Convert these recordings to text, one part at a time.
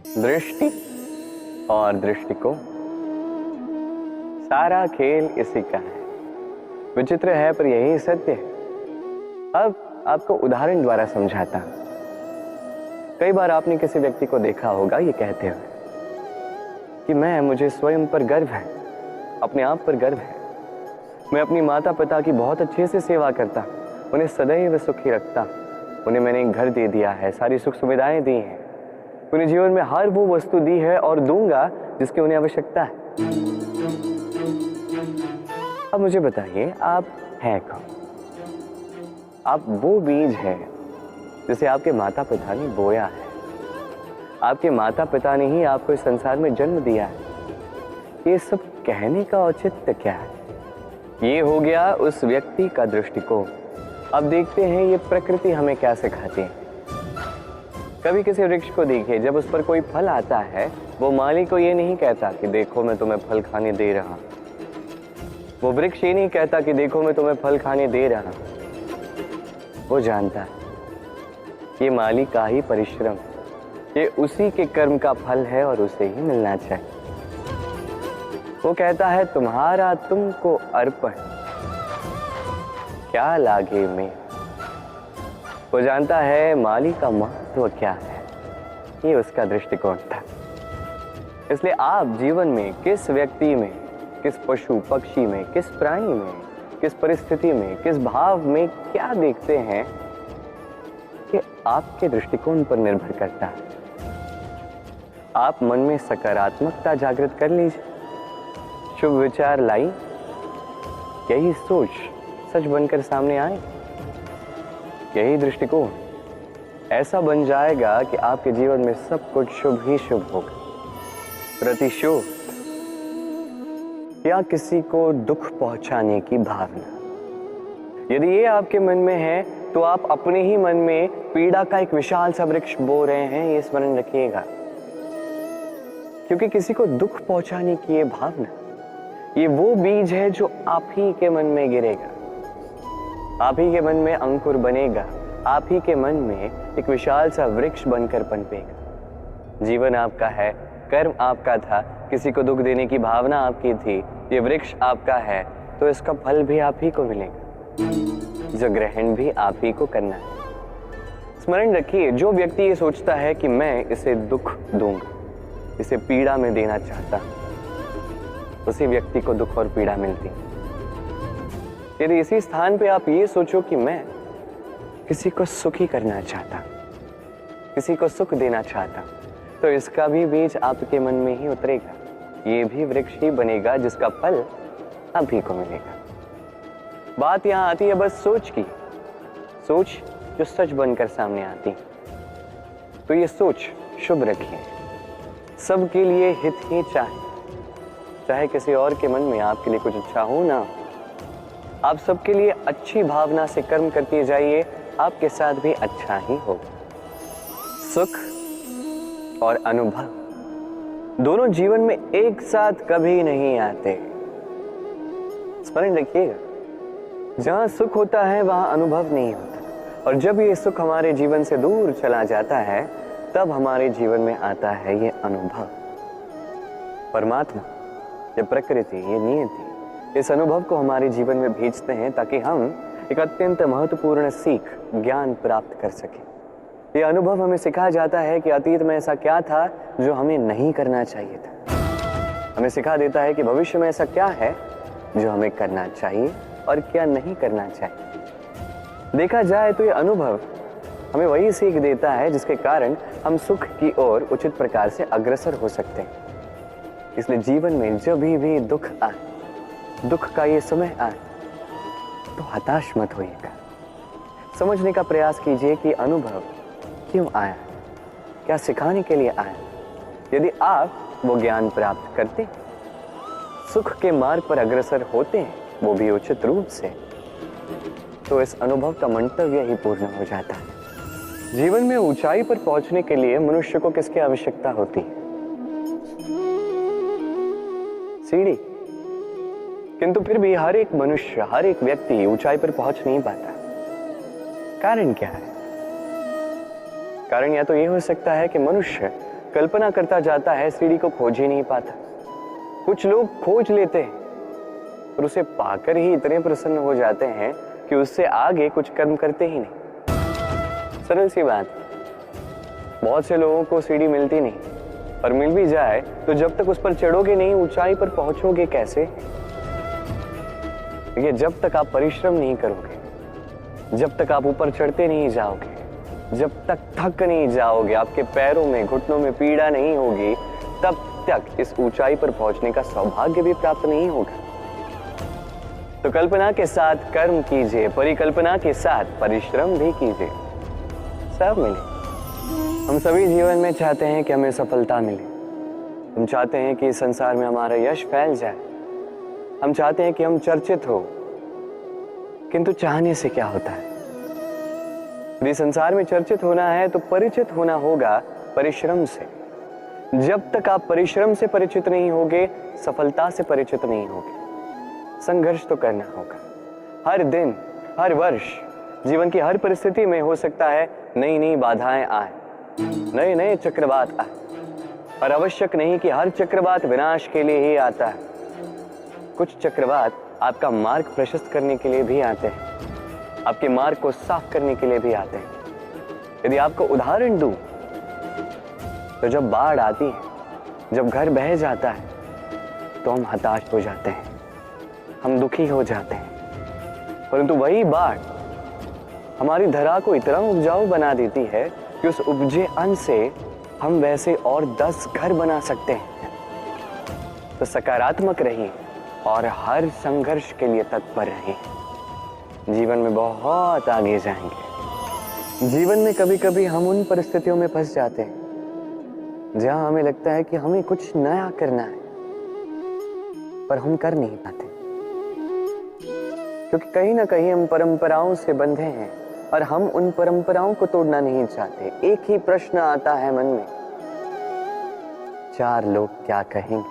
दृष्टि और दृष्टिकोण, सारा खेल इसी का है। विचित्र है पर यही सत्य है। अब आपको उदाहरण द्वारा समझाता हूं। कई बार आपने किसी व्यक्ति को देखा होगा ये कहते हुए कि मुझे स्वयं पर गर्व है, अपने आप पर गर्व है। मैं अपनी माता पिता की बहुत अच्छे से सेवा करता, उन्हें सदैव सुखी रखता। उन्हें मैंने एक घर दे दिया है, सारी सुख सुविधाएं दी हैं, उन्हें जीवन में हर वो वस्तु दी है और दूंगा जिसकी उन्हें आवश्यकता है। अब मुझे बताइए, आप हैं कौन? आप वो बीज है जिसे आपके माता पिता ने बोया है। आपके माता पिता ने ही आपको इस संसार में जन्म दिया है। ये सब कहने का औचित्य क्या है? ये हो गया उस व्यक्ति का दृष्टिकोण। अब देखते हैं ये प्रकृति हमें क्या सिखाती है। कभी किसी वृक्ष को देखिए, जब उस पर कोई फल आता है वो माली को ये नहीं कहता कि देखो मैं तुम्हें फल खाने दे रहा। वो वृक्ष ये नहीं कहता कि देखो मैं तुम्हें फल खाने दे रहा। वो जानता है ये माली का ही परिश्रम, ये उसी के कर्म का फल है और उसे ही मिलना चाहिए। वो कहता है तुम्हारा तुमको अर्पण, क्या लागे में। वो जानता है माली का महत्व क्या है। ये उसका दृष्टिकोण था। इसलिए आप जीवन में किस व्यक्ति में, किस पशु पक्षी में, किस प्राणी में, किस परिस्थिति में, किस भाव में क्या देखते हैं, ये आपके दृष्टिकोण पर निर्भर करता है। आप मन में सकारात्मकता जागृत कर लीजिए, शुभ विचार लाई, यही सोच सच बनकर सामने आए। यही दृष्टिकोण ऐसा बन जाएगा कि आपके जीवन में सब कुछ शुभ ही शुभ होगा। प्रतिशोध या किसी को दुख पहुंचाने की भावना, यदि ये आपके मन में है तो आप अपने ही मन में पीड़ा का एक विशाल सा वृक्ष बो रहे हैं। ये स्मरण रखिएगा, क्योंकि किसी को दुख पहुंचाने की ये भावना, ये वो बीज है जो आप ही के मन में गिरेगा, आप ही के मन में अंकुर बनेगा, आप ही के मन में एक विशाल सा वृक्ष बनकर पनपेगा। जीवन आपका है, कर्म आपका था, किसी को दुख देने की भावना आपकी थी, ये वृक्ष आपका है, तो इसका फल भी आप ही को मिलेगा, जो ग्रहण भी आप ही को करना है। स्मरण रखिए, जो व्यक्ति ये सोचता है कि मैं इसे दुख दूंगा, इसे पीड़ा में देना चाहता, उसी व्यक्ति को दुख और पीड़ा मिलती। यदि इसी स्थान पे आप ये सोचो कि मैं किसी को सुखी करना चाहता, किसी को सुख देना चाहता, तो इसका भी बीज आपके मन में ही उतरेगा। ये भी वृक्ष ही बनेगा जिसका फल आप ही को मिलेगा। बात यहां आती है बस सोच की, सोच जो सच बनकर सामने आती। तो ये सोच शुभ रखिए, सबके लिए हित ही चाहे किसी और के मन में आपके लिए कुछ अच्छा हो ना, आप सबके लिए अच्छी भावना से कर्म करते जाइए, आपके साथ भी अच्छा ही होगा। सुख और अनुभव दोनों जीवन में एक साथ कभी नहीं आते। स्मरण रखिएगा, जहां सुख होता है वहां अनुभव नहीं होता, और जब ये सुख हमारे जीवन से दूर चला जाता है तब हमारे जीवन में आता है ये अनुभव। परमात्मा, ये प्रकृति, ये नियति इस अनुभव को हमारे जीवन में भेजते हैं ताकि हम एक अत्यंत महत्वपूर्ण सीख, ज्ञान प्राप्त कर सकें। ये अनुभव हमें सिखाया जाता है कि अतीत में ऐसा क्या था जो हमें नहीं करना चाहिए था। हमें सिखा देता है कि भविष्य में ऐसा क्या है जो हमें करना चाहिए और क्या नहीं करना चाहिए। देखा जाए तो ये अनुभव हमें वही सीख देता है जिसके कारण हम सुख की ओर उचित प्रकार से अग्रसर हो सकते हैं। इसलिए जीवन में जब भी दुख आए, दुख का ये समय आए, तो हताश मत होइएगा। समझने का प्रयास कीजिए कि अनुभव क्यों आया, क्या सिखाने के लिए आया। यदि आप वो ज्ञान प्राप्त करते, सुख के मार्ग पर अग्रसर होते हैं, वो भी उचित रूप से, तो इस अनुभव का मंतव्य ही पूर्ण हो जाता है। जीवन में ऊंचाई पर पहुंचने के लिए मनुष्य को किसकी आवश्यकता होती है? सीढ़ी। किंतु फिर भी हर एक मनुष्य, हर एक व्यक्ति ऊंचाई पर पहुंच नहीं पाता। कारण क्या है? कारण या तो ये हो सकता है कि मनुष्य कल्पना करता जाता है सीढ़ी को खोज ही नहीं पाता। कुछ लोग खोज लेते हैं और उसे पाकर ही इतने प्रसन्न हो जाते हैं कि उससे आगे कुछ कर्म करते ही नहीं। सरल सी बात। बहुत से लोगों को सीढ़ी मिलती नहीं, और मिल भी जाए तो जब तक उस पर चढ़ोगे नहीं, ऊंचाई पर पहुंचोगे कैसे? ये जब तक आप परिश्रम नहीं करोगे, जब तक आप ऊपर चढ़ते नहीं जाओगे, जब तक थक नहीं जाओगे, आपके पैरों में घुटनों में पीड़ा नहीं होगी, तब तक इस ऊंचाई पर पहुंचने का सौभाग्य भी प्राप्त नहीं होगा। तो कल्पना के साथ कर्म कीजिए, परिकल्पना के साथ परिश्रम भी कीजिए, सब मिले। हम सभी जीवन में चाहते हैं कि हमें सफलता मिले। हम चाहते हैं कि इस संसार में हमारा यश फैल जाए। हम चाहते हैं कि हम चर्चित हो। किंतु चाहने से क्या होता है? यदि संसार में चर्चित होना है तो परिचित होना होगा परिश्रम से। जब तक आप परिश्रम से परिचित नहीं होगे, सफलता से परिचित नहीं होगे। संघर्ष तो करना होगा। हर दिन, हर वर्ष, जीवन की हर परिस्थिति में हो सकता है नई नई बाधाएं आए, नए नए चक्रवात आए, और आवश्यक नहीं कि हर चक्रवात विनाश के लिए ही आता है। कुछ चक्रवात आपका मार्ग प्रशस्त करने के लिए भी आते हैं, आपके मार्ग को साफ करने के लिए भी आते हैं। यदि आपको उदाहरण दूं तो जब बाढ़ आती है, जब घर बह जाता है, तो हम हताश हो जाते हैं, हम दुखी हो जाते हैं। परंतु वही बाढ़ हमारी धरा को इतना उपजाऊ बना देती है कि उस उपजे अन्न से हम वैसे और 10 घर बना सकते हैं। तो सकारात्मक रहिए और हर संघर्ष के लिए तत्पर रहिए। जीवन में बहुत आगे जाएंगे। जीवन में कभी कभी हम उन परिस्थितियों में फंस जाते हैं जहां हमें लगता है कि हमें कुछ नया करना है, पर हम कर नहीं पाते, क्योंकि कहीं ना कहीं हम परंपराओं से बंधे हैं और हम उन परंपराओं को तोड़ना नहीं चाहते। एक ही प्रश्न आता है मन में, 4 लोग क्या कहेंगे,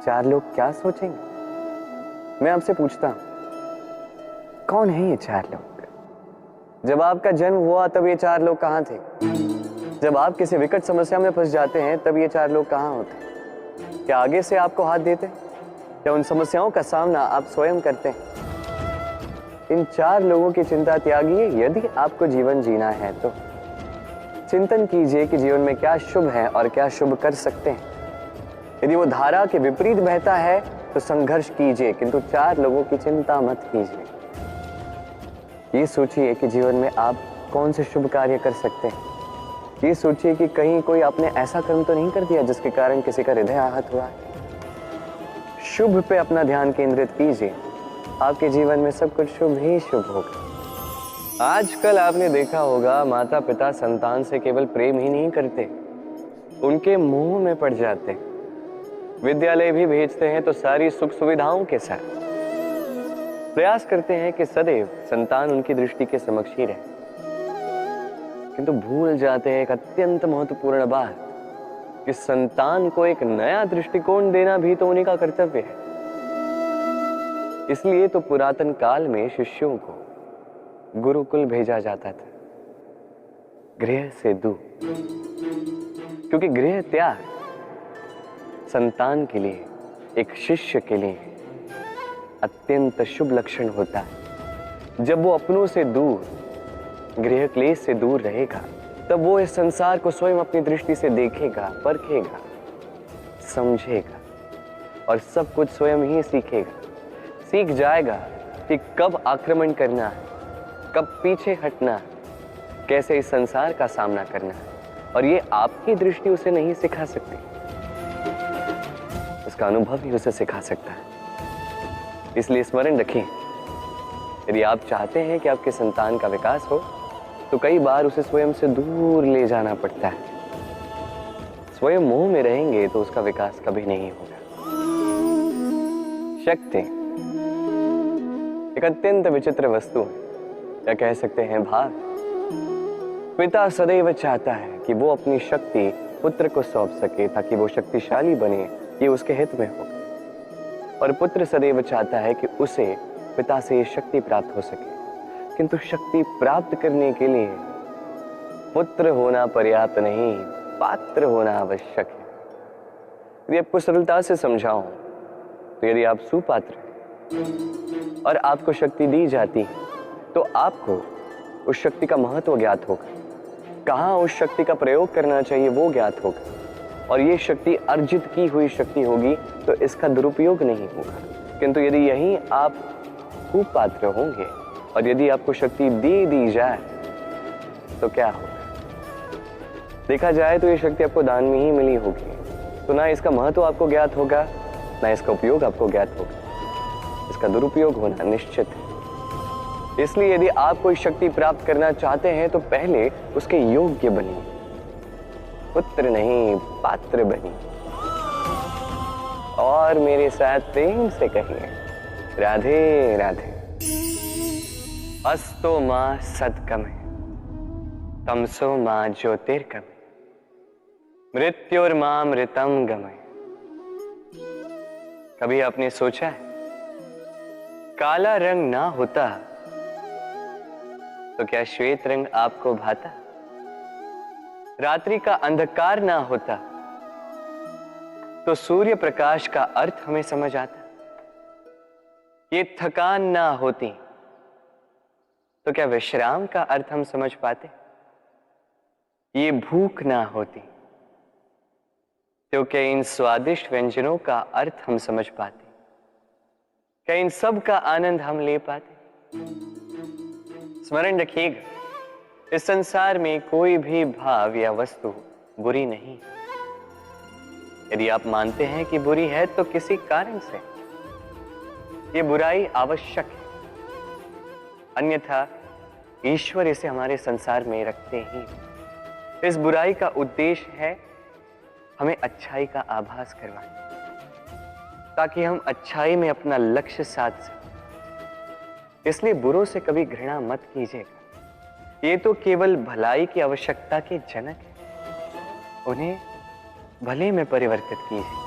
4 लोग क्या सोचेंगे? मैं आपसे पूछता हूं, कौन है ये 4 लोग? जब आपका जन्म हुआ तब ये 4 लोग कहां थे? जब आप किसी विकट समस्या में फंस जाते हैं तब ये 4 लोग कहां होते? क्या आगे से आपको हाथ देते? क्या उन समस्याओं का सामना आप स्वयं करते हैं? इन 4 लोगों की चिंता त्यागिए। यदि आपको जीवन जीना है तो चिंतन कीजिए कि जीवन में क्या शुभ है और क्या शुभ कर सकते हैं। यदि वो धारा के विपरीत बहता है तो संघर्ष कीजिए, किंतु 4 लोगों की चिंता मत कीजिए। ये सोचिए कि जीवन में आप कौन से शुभ कार्य कर सकते हैं। ये सोचिए कि कहीं कोई आपने ऐसा कर्म तो नहीं कर दिया जिसके कारण किसी का हृदय आहत हुआ है। शुभ पे अपना ध्यान केंद्रित कीजिए, आपके जीवन में सब कुछ शुभ ही शुभ होगा। आजकल आपने देखा होगा, माता पिता संतान से केवल प्रेम ही नहीं करते, उनके मोह में पड़ जाते हैं। विद्यालय भी भेजते हैं तो सारी सुख सुविधाओं के साथ प्रयास करते हैं कि सदैव संतान उनकी दृष्टि के समक्ष ही रहे, किंतु भूल जाते हैं एक अत्यंत महत्वपूर्ण बात कि संतान को एक नया दृष्टिकोण देना भी तो उन्हीं का कर्तव्य है। इसलिए तो पुरातन काल में शिष्यों को गुरुकुल भेजा जाता था, गृह से दूर, क्योंकि गृह त्याग संतान के लिए, एक शिष्य के लिए अत्यंत शुभ लक्षण होता है। जब वो अपनों से दूर, गृह क्लेश से दूर रहेगा, तब वो इस संसार को स्वयं अपनी दृष्टि से देखेगा, परखेगा, समझेगा और सब कुछ स्वयं ही सीखेगा। सीख जाएगा कि कब आक्रमण करना है, कब पीछे हटना है, कैसे इस संसार का सामना करना है, और ये आपकी दृष्टि उसे नहीं सिखा सकती, उसका अनुभव ही उसे सिखा सकता है। इसलिए स्मरण रखें, यदि आप चाहते हैं कि आपके संतान का विकास हो तो कई बार उसे स्वयं से दूर ले जाना पड़ता है। स्वयं मोह में रहेंगे तो उसका विकास कभी नहीं होगा। शक्ति एक अत्यंत विचित्र वस्तु है, या कह सकते हैं भाव। पिता सदैव चाहता है कि वो अपनी शक्ति पुत्र को सौंप सके ताकि वो शक्तिशाली बने, ये उसके हित में हो। और पुत्र सदैव चाहता है कि उसे पिता से ये शक्ति प्राप्त हो सके, किंतु शक्ति प्राप्त करने के लिए पुत्र होना पर्याप्त नहीं, पात्र होना आवश्यक है। यदि आपको सरलता से समझाऊं तो यदि आप सुपात्र हैं और आपको शक्ति दी जाती है तो आपको उस शक्ति का महत्व ज्ञात होगा, कहाँ उस शक्ति का प्रयोग करना चाहिए वो ज्ञात होगा, और ये शक्ति अर्जित की हुई शक्ति होगी तो इसका दुरुपयोग नहीं होगा। किंतु यदि यही आप कुपात्र होंगे और यदि आपको शक्ति दे दी जाए तो क्या होगा? देखा जाए तो ये शक्ति आपको दान में ही मिली होगी, तो ना इसका महत्व आपको ज्ञात होगा, ना इसका उपयोग आपको ज्ञात होगा। इसका दुरुपयोग होना निश्चित है। इसलिए यदि आप कोई शक्ति प्राप्त करना चाहते हैं तो पहले उसके योग्य बनिए, पुत्र नहीं पात्र बनिए। और मेरे साथ प्रेम से कहिए, राधे राधे। अस्तो मां सत्कमे, तमसो मां ज्योतिर्गमय, मृत्योर्मामृतम गमय। कभी आपने सोचा है काला रंग ना होता तो क्या श्वेत रंग आपको भाता? रात्रि का अंधकार ना होता तो सूर्य प्रकाश का अर्थ हमें समझ आता? ये थकान ना होती तो क्या विश्राम का अर्थ हम समझ पाते? ये भूख ना होती तो क्या इन स्वादिष्ट व्यंजनों का अर्थ हम समझ पाते? क्या इन सब का आनंद हम ले पाते? स्मरण रखिएगा, इस संसार में कोई भी भाव या वस्तु बुरी नहीं। यदि आप मानते हैं कि बुरी है तो किसी कारण से ये बुराई आवश्यक है, अन्यथा ईश्वर इसे हमारे संसार में रखते ही। इस बुराई का उद्देश्य है हमें अच्छाई का आभास करवाना, ताकि हम अच्छाई में अपना लक्ष्य साध सकें। इसलिए बुरों से कभी घृणा मत कीजिएगा, ये तो केवल भलाई की आवश्यकता के जनक है, उन्हें भले में परिवर्तित कीजिए।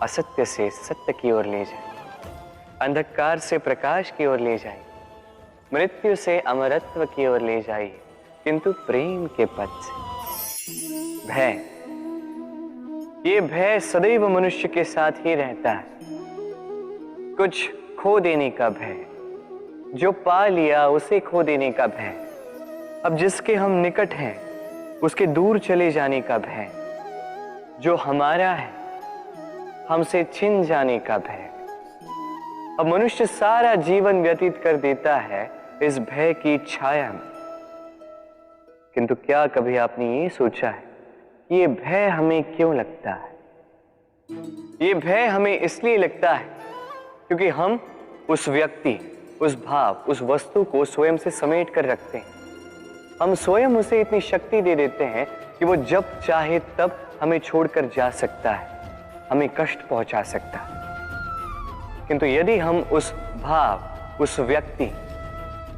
असत्य से सत्य की ओर ले जाए, अंधकार से प्रकाश की ओर ले जाए, मृत्यु से अमरत्व की ओर ले जाइए, किंतु प्रेम के पथ से। भय, ये भय सदैव मनुष्य के साथ ही रहता है। कुछ खो देने का भय, जो पा लिया उसे खो देने का भय, अब जिसके हम निकट हैं उसके दूर चले जाने का भय, जो हमारा है हमसे छिन जाने का भय। अब मनुष्य सारा जीवन व्यतीत कर देता है इस भय की छाया में। किंतु क्या कभी आपने ये सोचा है कि ये भय हमें क्यों लगता है? ये भय हमें इसलिए लगता है क्योंकि हम उस व्यक्ति, उस भाव, उस वस्तु को स्वयं से समेट कर रखते हैं। हम स्वयं उसे इतनी शक्ति दे देते हैं कि वो जब चाहे तब हमें छोड़कर जा सकता है, हमें कष्ट पहुंचा सकता है। किंतु यदि हम उस भाव, उस व्यक्ति,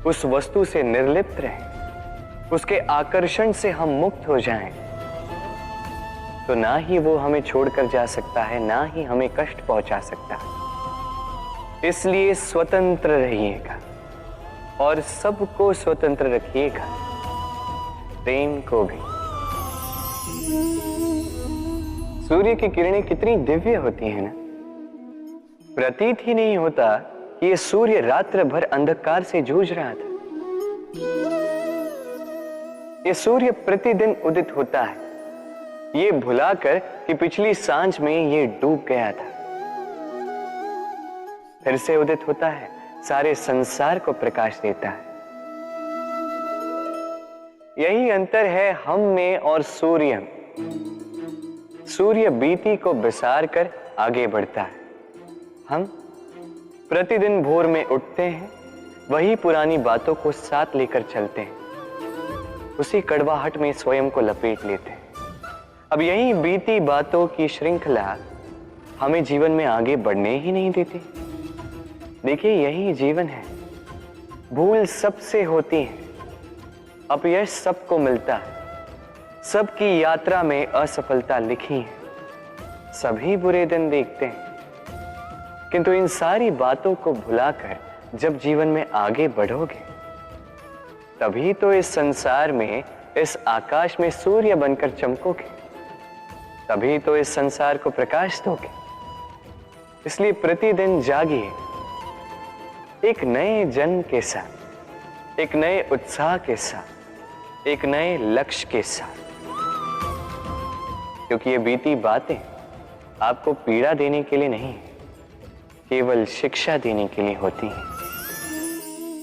उस वस्तु से निर्लिप्त रहें, उसके आकर्षण से हम मुक्त हो जाएं, तो ना ही वो हमें छोड़कर जा सकता है, ना ही हमें कष्ट पहुंचा सकता है। इसलिए स्वतंत्र रहिएगा और सबको स्वतंत्र रखिएगा, प्रेम को भी। सूर्य की किरणें कितनी दिव्य होती हैं ना, प्रतीत ही नहीं होता कि ये सूर्य रात्र भर अंधकार से जूझ रहा था। ये सूर्य प्रतिदिन उदित होता है, ये भुलाकर कि पिछली सांझ में ये डूब गया था, फिर से उदित होता है, सारे संसार को प्रकाश देता है। यही अंतर है हम में और सूर्य में। सूर्य बीती को बिसार कर आगे बढ़ता है, हम प्रतिदिन भोर में उठते हैं, वही पुरानी बातों को साथ लेकर चलते हैं, उसी कड़वाहट में स्वयं को लपेट लेते हैं। अब यही बीती बातों की श्रृंखला हमें जीवन में आगे बढ़ने ही नहीं देती। देखिए, यही जीवन है। भूल सबसे होती है, अपयश सबको मिलता है, सबकी यात्रा में असफलता लिखी है, सभी बुरे दिन देखते हैं। किंतु इन सारी बातों को भुलाकर जब जीवन में आगे बढ़ोगे, तभी तो इस संसार में इस आकाश में सूर्य बनकर चमकोगे, तभी तो इस संसार को प्रकाश दोगे। इसलिए प्रतिदिन जागिए, एक नए जन्म के साथ, एक नए उत्साह के साथ, एक नए लक्ष्य के साथ, क्योंकि ये बीती बातें आपको पीड़ा देने के लिए नहीं, केवल शिक्षा देने के लिए होती हैं।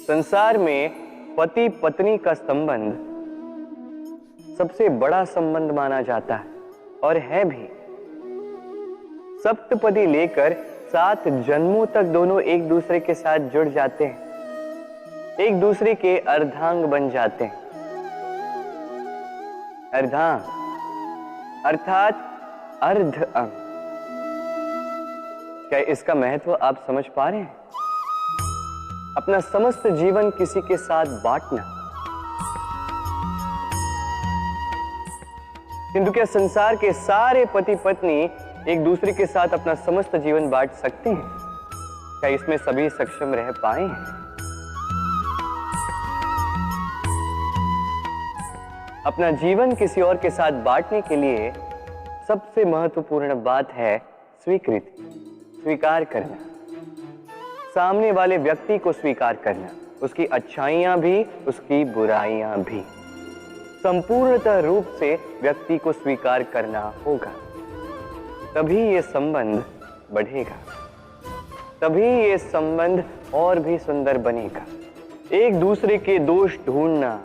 संसार में पति पत्नी का संबंध सबसे बड़ा संबंध माना जाता है और है भी। सप्तपदी लेकर 7 जन्मों तक दोनों एक दूसरे के साथ जुड़ जाते हैं, एक दूसरे के अर्धांग बन जाते हैं। अर्धांग अर्थात अर्ध अंग। क्या इसका महत्व आप समझ पा रहे हैं? अपना समस्त जीवन किसी के साथ बांटना। किंतु क्या संसार के सारे पति पत्नी एक दूसरे के साथ अपना समस्त जीवन बांट सकते हैं? क्या इसमें सभी सक्षम रह पाए हैं? अपना जीवन किसी और के साथ बांटने के लिए सबसे महत्वपूर्ण बात है स्वीकृति, स्वीकार करना। सामने वाले व्यक्ति को स्वीकार करना, उसकी अच्छाइयां भी, उसकी बुराइयां भी। संपूर्णतः रूप से व्यक्ति को स्वीकार करना होगा, तभी ये संबंध बढ़ेगा, तभी ये संबंध और भी सुंदर बनेगा। एक दूसरे के दोष ढूंढना,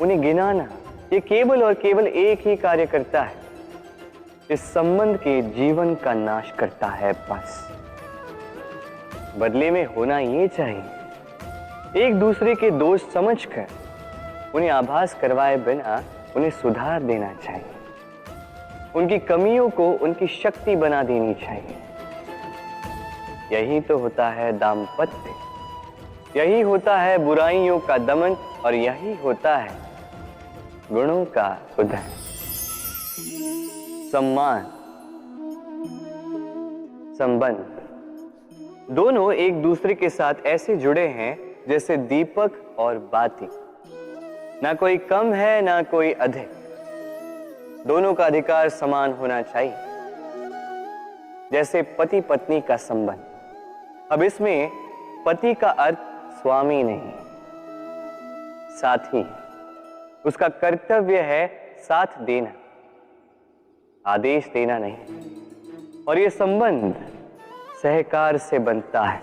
उन्हें गिनाना, ये केवल और केवल एक ही कार्य करता है, इस संबंध के जीवन का नाश करता है। बस बदले में होना ये चाहिए, एक दूसरे के दोष समझकर उन्हें आभास करवाए बिना उन्हें सुधार देना चाहिए, उनकी कमियों को उनकी शक्ति बना देनी चाहिए। यही तो होता है दाम्पत्य, यही होता है बुराइयों का दमन, और यही होता है गुणों का उदय। सम्मान, संबंध, दोनों एक दूसरे के साथ ऐसे जुड़े हैं जैसे दीपक और बाती। ना कोई कम है ना कोई अधिक, दोनों का अधिकार समान होना चाहिए, जैसे पति पत्नी का संबंध। अब इसमें पति का अर्थ स्वामी नहीं, साथी। उसका कर्तव्य है साथ देना, आदेश देना नहीं। और यह संबंध सहकार से बनता है,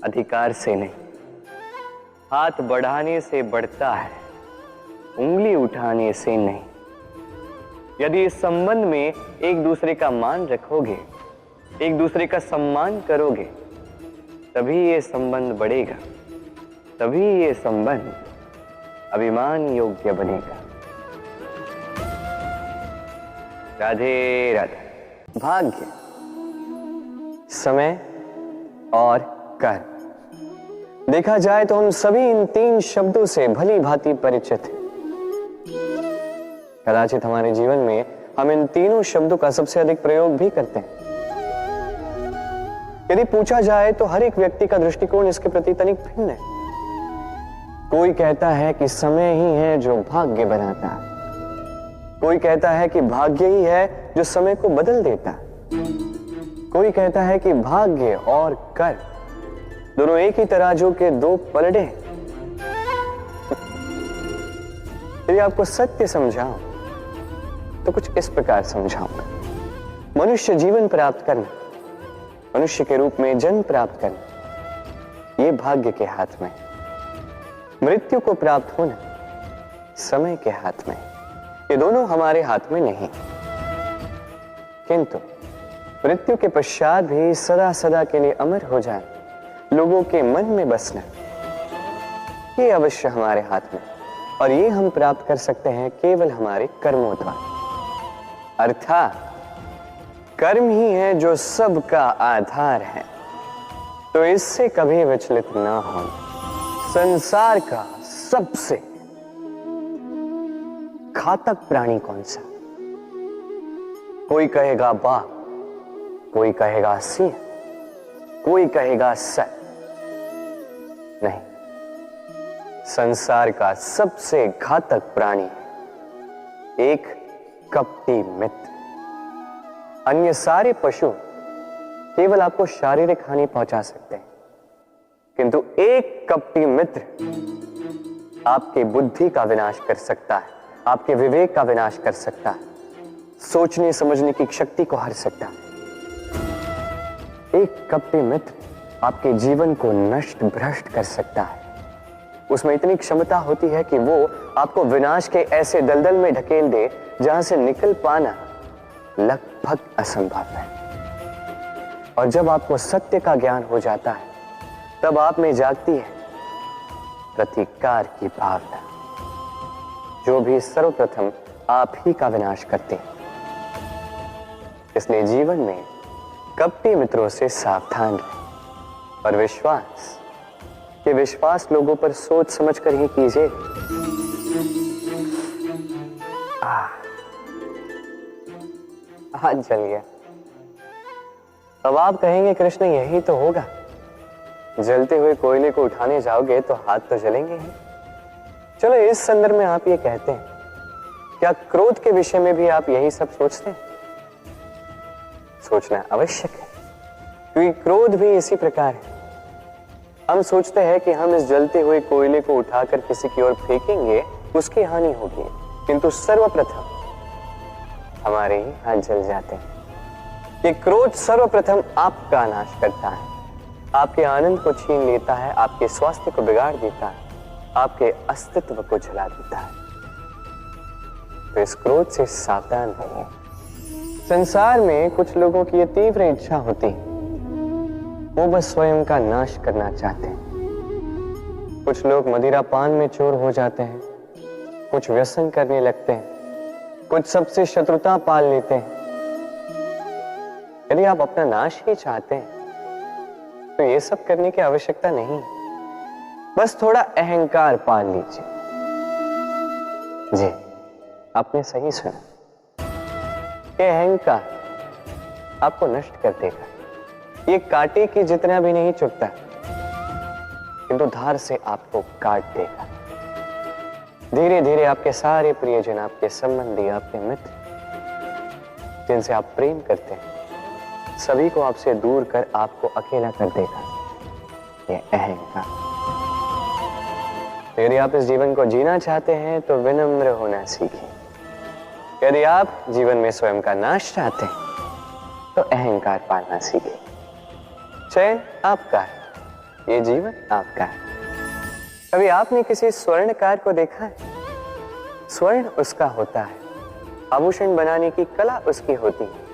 अधिकार से नहीं। हाथ बढ़ाने से बढ़ता है, उंगली उठाने से नहीं। यदि इस संबंध में एक दूसरे का मान रखोगे, एक दूसरे का सम्मान करोगे, तभी ये संबंध बढ़ेगा, तभी ये संबंध अभिमान योग्य बनेगा। राधे राधे। भाग्य, समय और कर्म। देखा जाए तो हम सभी इन 3 शब्दों से भली भांति परिचित हैं। कदाचित हमारे जीवन में हम इन तीनों शब्दों का सबसे अधिक प्रयोग भी करते हैं। यदि पूछा जाए तो हर एक व्यक्ति का दृष्टिकोण इसके प्रति तनिक भिन्न है। कोई कहता है कि समय ही है जो भाग्य बनाता है, कोई कहता है कि भाग्य ही है जो समय को बदल देता है, कोई कहता है कि भाग्य और कर्म दोनों एक ही तराजू के 2 पलड़े हैं। यदि आपको सत्य समझाऊं तो कुछ इस प्रकार समझाऊंगा। मनुष्य जीवन प्राप्त करना, मनुष्य के रूप में जन्म प्राप्त करना, ये भाग्य के हाथ में। मृत्यु को प्राप्त होना समय के हाथ में। ये दोनों हमारे हाथ में नहीं। किंतु मृत्यु के पश्चात भी सदा सदा के लिए अमर हो जाए, लोगों के मन में बसना, ये अवश्य हमारे हाथ में। और ये हम प्राप्त कर सकते हैं केवल हमारे कर्मों द्वारा। अर्थात कर्म ही है जो सबका आधार है, तो इससे कभी विचलित ना हो। संसार का सबसे घातक प्राणी कौन सा? कोई कहेगा बाघ, कोई कहेगा सिंह, कोई कहेगा सर। नहीं, संसार का सबसे घातक प्राणी एक कपटी मित्र। अन्य सारे पशु केवल आपको शारीरिक हानि पहुंचा सकते हैं, किंतु एक कपटी मित्र आपकी बुद्धि का विनाश कर सकता है, आपके विवेक का विनाश कर सकता है, सोचने समझने की शक्ति को हर सकता है। एक कपटी मित्र आपके जीवन को नष्ट भ्रष्ट कर सकता है। उसमें इतनी क्षमता होती है कि वो आपको विनाश के ऐसे दलदल में ढकेल दे जहां से निकल पाना लगभग असंभव है। और जब आपको सत्य का ज्ञान हो जाता है, तब आप में जागती है प्रतिकार की भावना, जो भी सर्वप्रथम आप ही का विनाश करते हैं। इसलिए जीवन में कपटी मित्रों से सावधान रहें और विश्वास लोगों पर सोच समझ कर ही कीजिए। हाथ जल गया। अब आप कहेंगे कृष्ण यही तो होगा, जलते हुए कोयले को उठाने जाओगे तो हाथ तो जलेंगे ही। चलो इस संदर्भ में आप ये कहते हैं, क्या क्रोध के विषय में भी आप यही सब सोचते हैं? सोचना आवश्यक है, क्योंकि क्रोध भी इसी प्रकार है। हम सोचते हैं कि हम इस जलते हुए कोयले को उठाकर किसी की ओर फेंकेंगे, उसकी हानि होगी, किंतु सर्वप्रथम हमारे ही हाथ जल जाते हैं। ये क्रोध सर्वप्रथम आपका नाश करता है, आपके आनंद को छीन लेता है, आपके स्वास्थ्य को बिगाड़ देता है, आपके अस्तित्व को जला देता है। तो इस क्रोध से सावधान रहिए। संसार में कुछ लोगों की ये तीव्र इच्छा होती है, वो बस स्वयं का नाश करना चाहते हैं। कुछ लोग मदिरा पान में चोर हो जाते हैं, कुछ व्यसन करने लगते हैं, कुछ सबसे शत्रुता पाल लेते हैं। यदि आप अपना नाश ही चाहते हैं तो ये सब करने की आवश्यकता नहीं, बस थोड़ा अहंकार पाल लीजिए। जी, आपने सही सुना, ये अहंकार आपको नष्ट कर देगा। ये कांटे की जितना भी नहीं चुभता, किंतु धार से आपको काट देगा। धीरे धीरे आपके सारे प्रियजन, आपके संबंधी, आपके मित्र, जिनसे आप प्रेम करते हैं, सभी को आपसे दूर कर आपको अकेला कर देगा ये अहंकार। यदि आप इस जीवन को जीना चाहते हैं तो विनम्र होना सीखें। यदि आप जीवन में स्वयं का नाश चाहते हैं तो अहंकार पालना सीखें। चयन आपका है, ये जीवन आपका है। कभी आपने किसी स्वर्णकार को देखा है? स्वर्ण उसका होता है, आभूषण बनाने की कला उसकी होती है,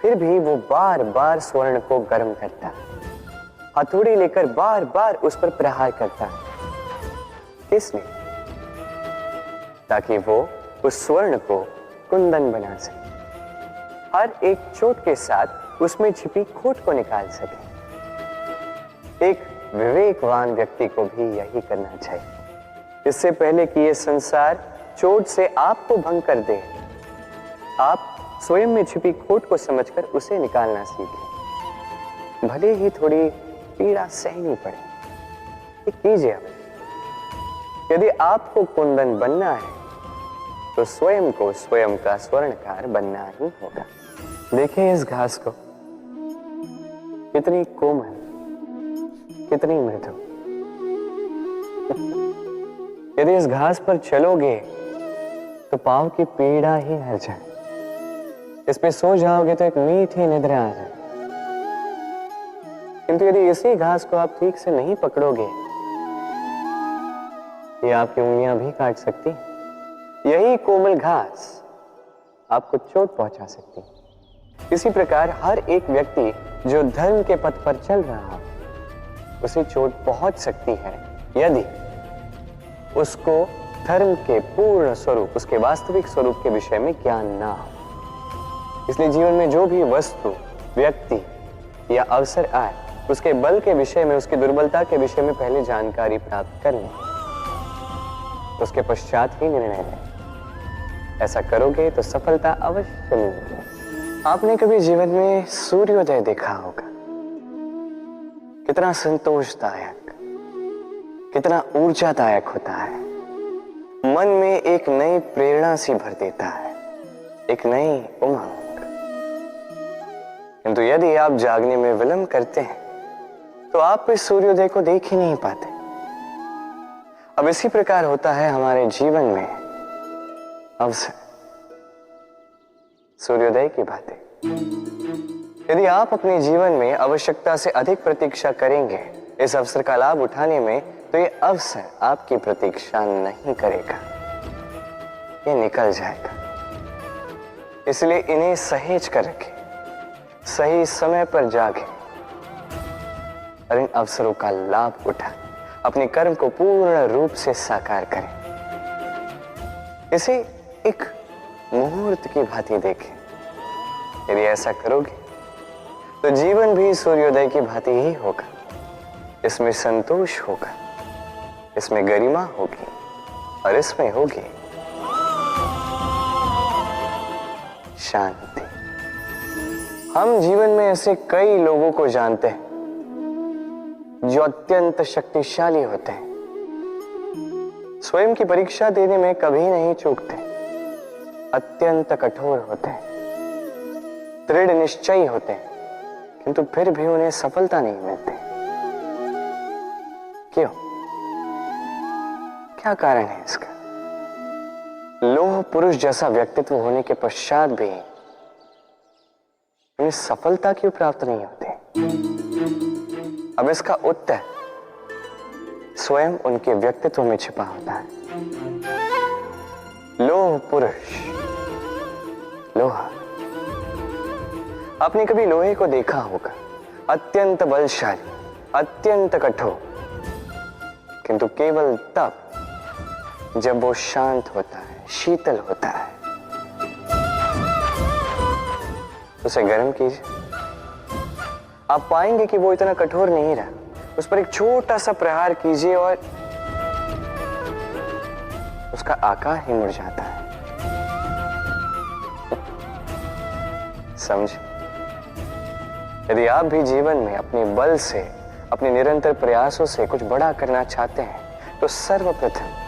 फिर भी वो बार बार स्वर्ण को गर्म करता है, हथौड़ी लेकर बार बार उस पर प्रहार करता है। इसलिए ताकि वो उस स्वर्ण को कुंदन बना सके, हर एक चोट के साथ उसमें छिपी खोट को निकाल सके। एक विवेकवान व्यक्ति को भी यही करना चाहिए। इससे पहले कि ये संसार चोट से आपको भंग कर दे, आप स्वयं में छिपी खोट को समझकर उसे निकालना सीखें। भले ही थोड़ी पीड़ा सहनी पड़े, ये कीजिए अवश्य। यदि आपको कुंदन बनना है तो स्वयं को स्वयं का स्वर्णकार बनना ही होगा। देखिए इस घास को, कितनी कोमल, कितनी मृदु। यदि इस घास पर चलोगे तो पांव की पीड़ा ही हर जाए। इसमें सो जाओगे तो एक मीठी निद्रा आ जाए। किंतु यदि इसी घास को आप ठीक से नहीं पकड़ोगे, ये आपकी उंगलियां भी काट सकती। यही कोमल घास आपको चोट पहुंचा सकती। इसी प्रकार हर एक व्यक्ति जो धर्म के पथ पर चल रहा हो, उसे चोट पहुंच सकती है यदि उसको धर्म के पूर्ण स्वरूप, उसके वास्तविक स्वरूप के विषय में ज्ञान ना हो। इसलिए जीवन में जो भी वस्तु, व्यक्ति या अवसर आए, उसके बल के विषय में, उसकी दुर्बलता के विषय में पहले जानकारी प्राप्त कर लें, उसके पश्चात ही निर्णय लें। ऐसा करोगे तो सफलता अवश्य मिलेगी। आपने कभी जीवन में सूर्योदय देखा होगा? कितना संतोषदायक, कितना ऊर्जादायक होता है। मन में एक नई प्रेरणा सी भर देता है, एक नई उमंग। किंतु यदि आप जागने में विलंब करते हैं तो आप इस सूर्योदय को देख ही नहीं पाते। अब इसी प्रकार होता है हमारे जीवन में अवसर, सूर्योदय की बातें। यदि आप अपने जीवन में आवश्यकता से अधिक प्रतीक्षा करेंगे इस अवसर का लाभ उठाने में, तो ये अवसर आपकी प्रतीक्षा नहीं करेगा, ये निकल जाएगा। इसलिए इन्हें सहेज कर रखें, सही समय पर जागें और इन अवसरों का लाभ उठाएं, अपने कर्म को पूर्ण रूप से साकार करें। इसे एक मुहूर्त की भांति देखें। यदि ऐसा करोगे तो जीवन भी सूर्योदय की भांति ही होगा। इसमें संतोष होगा, इसमें गरिमा होगी और इसमें होगी शांति। हम जीवन में ऐसे कई लोगों को जानते हैं जो अत्यंत शक्तिशाली होते हैं, स्वयं की परीक्षा देने में कभी नहीं चूकते, अत्यंत कठोर होते हैं, दृढ़ निश्चयी होते हैं, किंतु फिर भी उन्हें सफलता नहीं मिलती। क्यों? क्या कारण है इसका? लौह पुरुष जैसा व्यक्तित्व होने के पश्चात भी उन्हें सफलता क्यों प्राप्त नहीं होती? अब इसका उत्तर स्वयं उनके व्यक्तित्व में छिपा होता है। लौह पुरुष, लोहा। आपने कभी लोहे को देखा होगा, अत्यंत बलशाली, अत्यंत कठोर, किंतु केवल तब जब वो शांत होता है, शीतल होता है। उसे गर्म कीजिए, आप पाएंगे कि वो इतना कठोर नहीं रहा। उस पर एक छोटा सा प्रहार कीजिए और उसका आकार ही मुड़ जाता है। समझ? यदि आप भी जीवन में अपने बल से, अपने निरंतर प्रयासों से कुछ बड़ा करना चाहते हैं, तो सर्वप्रथम